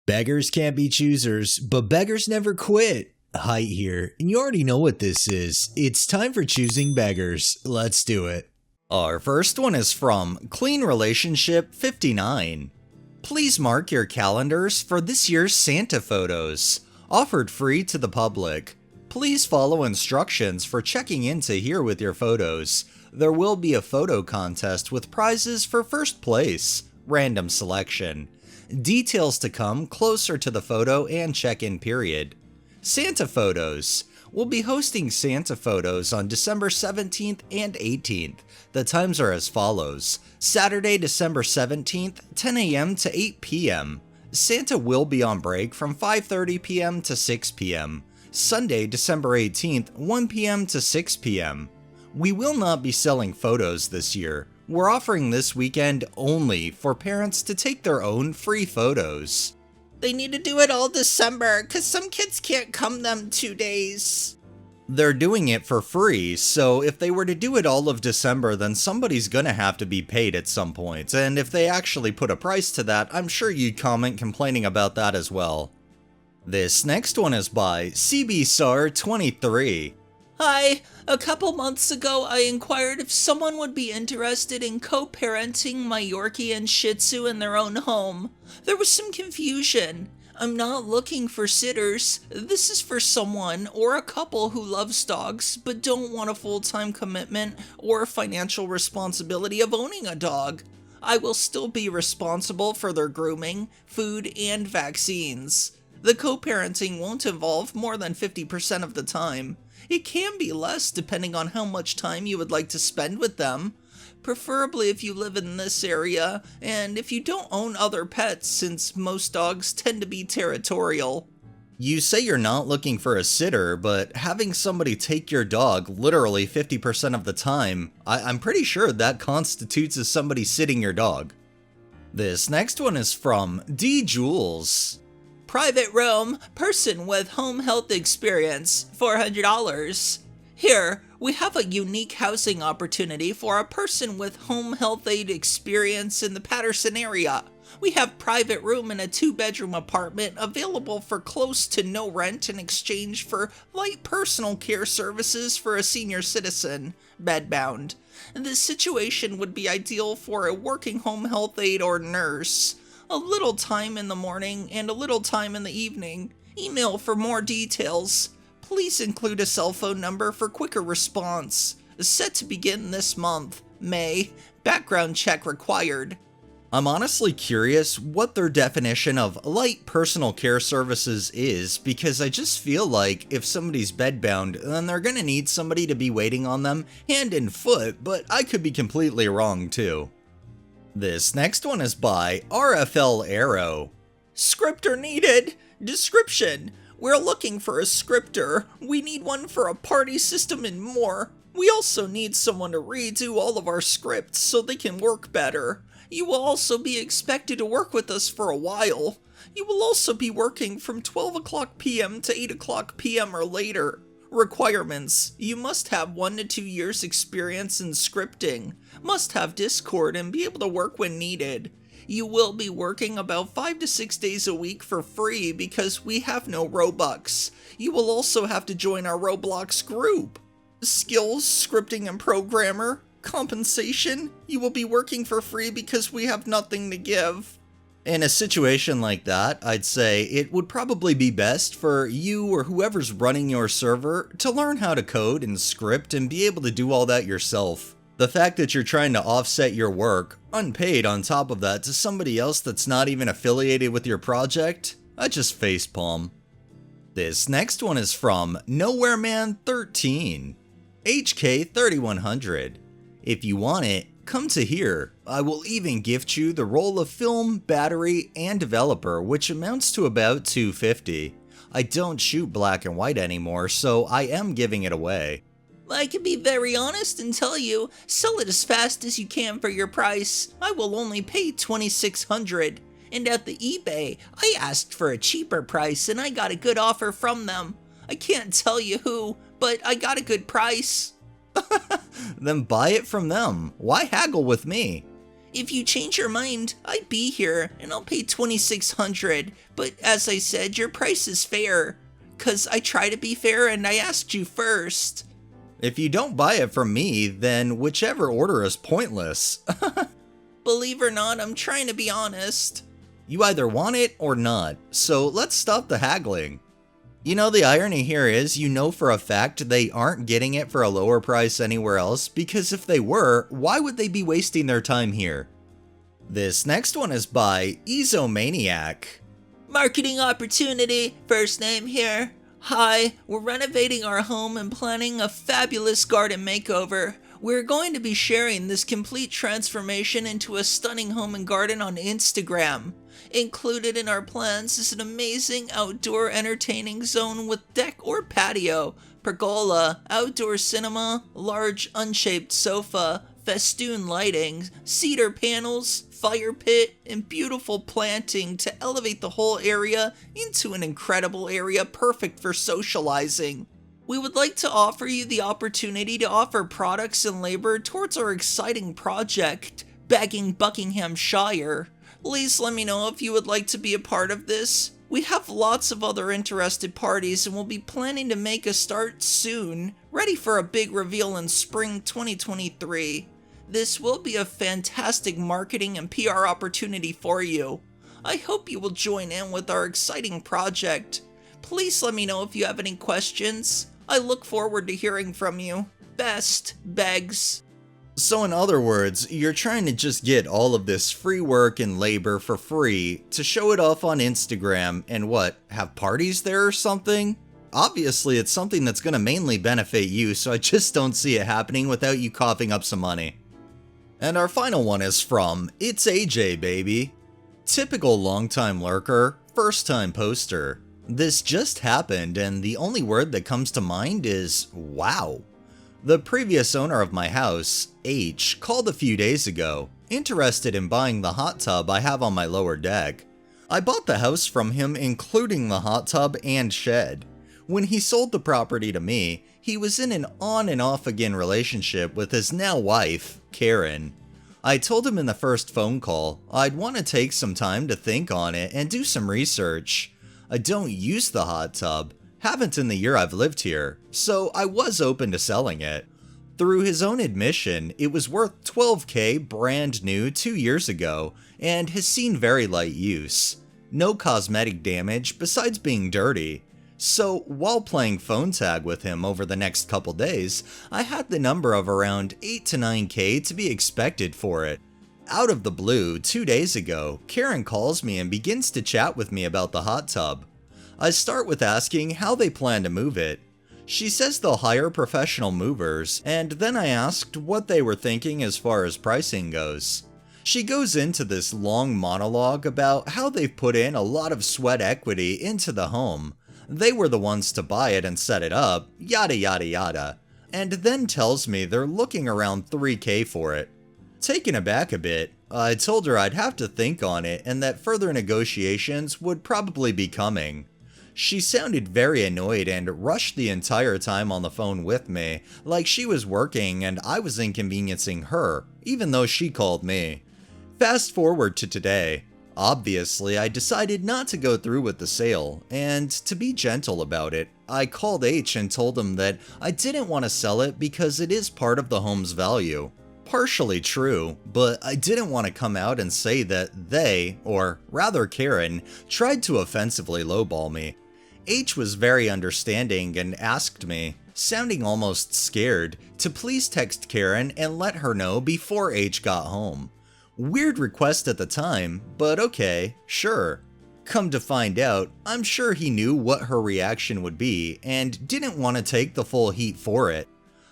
Beggars can't be choosers, but beggars never quit. Height here, and you already know what this is. It's time for Choosing Beggars. Let's do it. Our first one is from Clean Relationship 59. Please mark your calendars for this year's Santa photos, offered free to the public. Please follow instructions for checking in to here with your photos. There will be a photo contest with prizes for first place, random selection. Details to come closer to the photo and check-in period. Santa Photos. We'll be hosting Santa Photos on December 17th and 18th. The times are as follows. Saturday, December 17th, 10 a.m. to 8 p.m. Santa will be on break from 5:30 p.m. to 6 p.m. Sunday, December 18th, 1 p.m. to 6 p.m. We will not be selling photos this year. We're offering this weekend only for parents to take their own free photos. They need to do it all December, cause some kids can't come them 2 days. They're doing it for free, so if they were to do it all of December, then somebody's gonna have to be paid at some point, and if they actually put a price to that, I'm sure you'd comment complaining about that as well. This next one is by CBSAR23. Hi, a couple months ago I inquired if someone would be interested in co-parenting my Yorkie and Shih Tzu in their own home. There was some confusion. I'm not looking for sitters. This is for someone or a couple who loves dogs but don't want a full-time commitment or financial responsibility of owning a dog. I will still be responsible for their grooming, food, and vaccines. The co-parenting won't involve more than 50% of the time. It can be less depending on how much time you would like to spend with them, preferably if you live in this area, and if you don't own other pets since most dogs tend to be territorial. You say you're not looking for a sitter, but having somebody take your dog literally 50% of the time, I'm pretty sure that constitutes as somebody sitting your dog. This next one is from D. Jules. Private room, person with home health experience, $400. Here, we have a unique housing opportunity for a person with home health aid experience in the Patterson area. We have private room in a 2-bedroom apartment available for close to no rent in exchange for light personal care services for a senior citizen, bedbound. This situation would be ideal for a working home health aide or nurse. A little time in the morning and a little time in the evening. Email for more details. Please include a cell phone number for quicker response. Set to begin this month, May. Background check required. I'm honestly curious what their definition of light personal care services is, because I just feel like if somebody's bedbound, then they're gonna need somebody to be waiting on them hand and foot, but I could be completely wrong too. This next one is by RFL Arrow. Scripter needed. Description. We're looking for a scripter. We need one for a party system and more. We also need someone to redo all of our scripts so they can work better. You will also be expected to work with us for a while. You will also be working from 12 o'clock p.m. to 8 o'clock p.m. or later. Requirements. You must have 1 to 2 years experience in scripting, must have Discord and be able to work when needed. You will be working about 5 to 6 days a week for free because we have no Robux. You will also have to join our Roblox group. Skills, scripting and programmer. Compensation. You will be working for free because we have nothing to give. In a situation like that, I'd say it would probably be best for you or whoever's running your server to learn how to code and script and be able to do all that yourself. The fact that you're trying to offset your work, unpaid on top of that, to somebody else that's not even affiliated with your project, I just facepalm. This next one is from Nowhereman13, HK 3100. If you want it, come to here. I will even gift you the role of film, battery, and developer, which amounts to about $250. I don't shoot black and white anymore, so I am giving it away. I can be very honest and tell you, sell it as fast as you can for your price. I will only pay $2,600. And at the eBay, I asked for a cheaper price and I got a good offer from them. I can't tell you who, but I got a good price. Then buy it from them. Why haggle with me? If you change your mind, I'd be here, and I'll pay $2,600, but as I said, your price is fair. 'Cause I try to be fair and I asked you first. If you don't buy it from me, then whichever order is pointless. Believe or not, I'm trying to be honest. You either want it or not, so let's stop the haggling. You know, the irony here is, you know for a fact they aren't getting it for a lower price anywhere else, because if they were, why would they be wasting their time here? This next one is by Ezomaniac. Marketing opportunity, first name here. Hi, we're renovating our home and planning a fabulous garden makeover. We're going to be sharing this complete transformation into a stunning home and garden on Instagram. Included in our plans is an amazing outdoor entertaining zone with deck or patio, pergola, outdoor cinema, large unshaped sofa, festoon lighting, cedar panels, fire pit, and beautiful planting to elevate the whole area into an incredible area perfect for socializing. We would like to offer you the opportunity to offer products and labor towards our exciting project, Bagging Buckinghamshire. Please let me know if you would like to be a part of this. We have lots of other interested parties and we'll be planning to make a start soon, ready for a big reveal in spring 2023. This will be a fantastic marketing and PR opportunity for you. I hope you will join in with our exciting project. Please let me know if you have any questions. I look forward to hearing from you. Best, Beggs. So in other words, you're trying to just get all of this free work and labor for free to show it off on Instagram and what, have parties there or something? Obviously it's something that's going to mainly benefit you, so I just don't see it happening without you coughing up some money. And our final one is from It's AJ Baby. Typical long-time lurker, first-time poster. This just happened and the only word that comes to mind is wow. The previous owner of my house, H, called a few days ago, interested in buying the hot tub I have on my lower deck. I bought the house from him including the hot tub and shed. When he sold the property to me, he was in an on and off again relationship with his now wife, Karen. I told him in the first phone call I'd want to take some time to think on it and do some research. I don't use the hot tub, haven't in the year I've lived here, so I was open to selling it. Through his own admission, it was worth $12,000 brand new 2 years ago and has seen very light use. No cosmetic damage besides being dirty. So while playing phone tag with him over the next couple days, I had the number of around $8,000 to $9,000 to be expected for it. Out of the blue, 2 days ago, Karen calls me and begins to chat with me about the hot tub. I start with asking how they plan to move it. She says they'll hire professional movers, and then I asked what they were thinking as far as pricing goes. She goes into this long monologue about how they've put in a lot of sweat equity into the home. They were the ones to buy it and set it up, yada yada yada, and then tells me they're looking around $3,000 for it. Taken aback a bit, I told her I'd have to think on it and that further negotiations would probably be coming. She sounded very annoyed and rushed the entire time on the phone with me, like she was working and I was inconveniencing her, even though she called me. Fast forward to today. Obviously, I decided not to go through with the sale, and to be gentle about it, I called H and told him that I didn't want to sell it because it is part of the home's value. Partially true, but I didn't want to come out and say that they, or rather Karen, tried to offensively lowball me. H was very understanding and asked me, sounding almost scared, to please text Karen and let her know before H got home. Weird request at the time, but okay, sure. Come to find out, I'm sure he knew what her reaction would be and didn't want to take the full heat for it.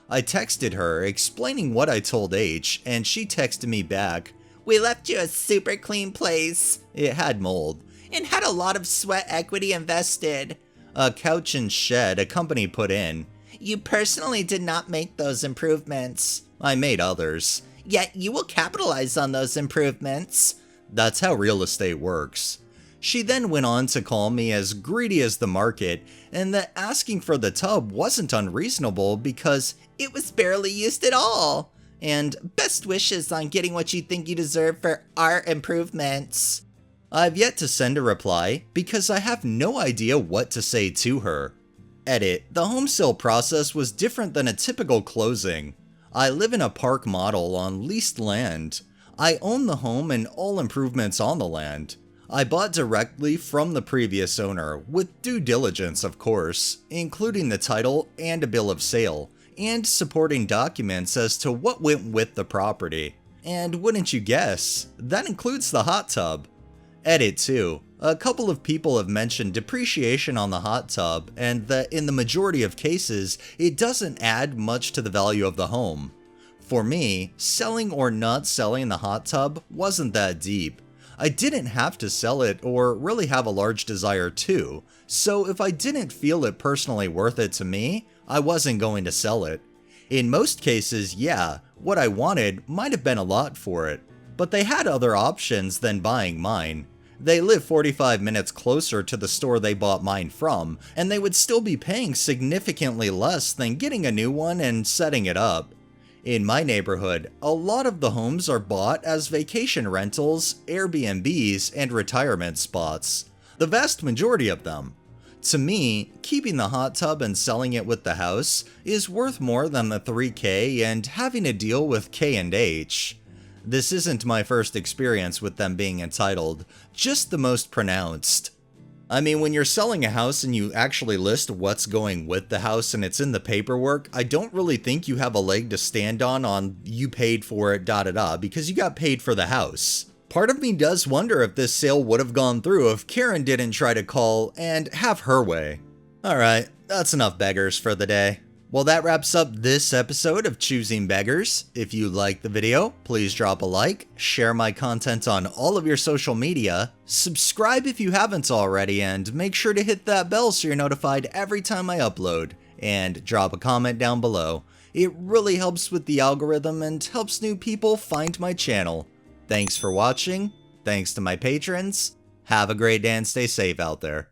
I texted her explaining what I told H and she texted me back, We left you a super clean place. It had mold. And had a lot of sweat equity invested. A couch and shed a company put in. You personally did not make those improvements. I made others. Yet you will capitalize on those improvements. That's how real estate works. She then went on to call me as greedy as the market and that asking for the tub wasn't unreasonable because it was barely used at all. And best wishes on getting what you think you deserve for our improvements. I've yet to send a reply because I have no idea what to say to her. Edit: the home sale process was different than a typical closing. I live in a park model on leased land. I own the home and all improvements on the land. I bought directly from the previous owner, with due diligence of course, including the title and a bill of sale, and supporting documents as to what went with the property. And wouldn't you guess, that includes the hot tub. Edit 2. A couple of people have mentioned depreciation on the hot tub, and that in the majority of cases, it doesn't add much to the value of the home. For me, selling or not selling the hot tub wasn't that deep. I didn't have to sell it or really have a large desire to, so if I didn't feel it personally worth it to me, I wasn't going to sell it. In most cases, yeah, what I wanted might have been a lot for it, but they had other options than buying mine. They live 45 minutes closer to the store they bought mine from, and they would still be paying significantly less than getting a new one and setting it up. In my neighborhood, a lot of the homes are bought as vacation rentals, Airbnbs, and retirement spots. The vast majority of them. To me, keeping the hot tub and selling it with the house is worth more than the $3K and having to deal with K&H. This isn't my first experience with them being entitled, just the most pronounced. I mean, when you're selling a house and you actually list what's going with the house and it's in the paperwork, I don't really think you have a leg to stand on you paid for it because you got paid for the house. Part of me does wonder if this sale would have gone through if Karen didn't try to call and have her way. Alright, that's enough beggars for the day. Well, that wraps up this episode of Choosing Beggars. If you liked the video, please drop a like, share my content on all of your social media, subscribe if you haven't already, and make sure to hit that bell so you're notified every time I upload, and drop a comment down below. It really helps with the algorithm and helps new people find my channel. Thanks for watching, thanks to my patrons, have a great day and stay safe out there.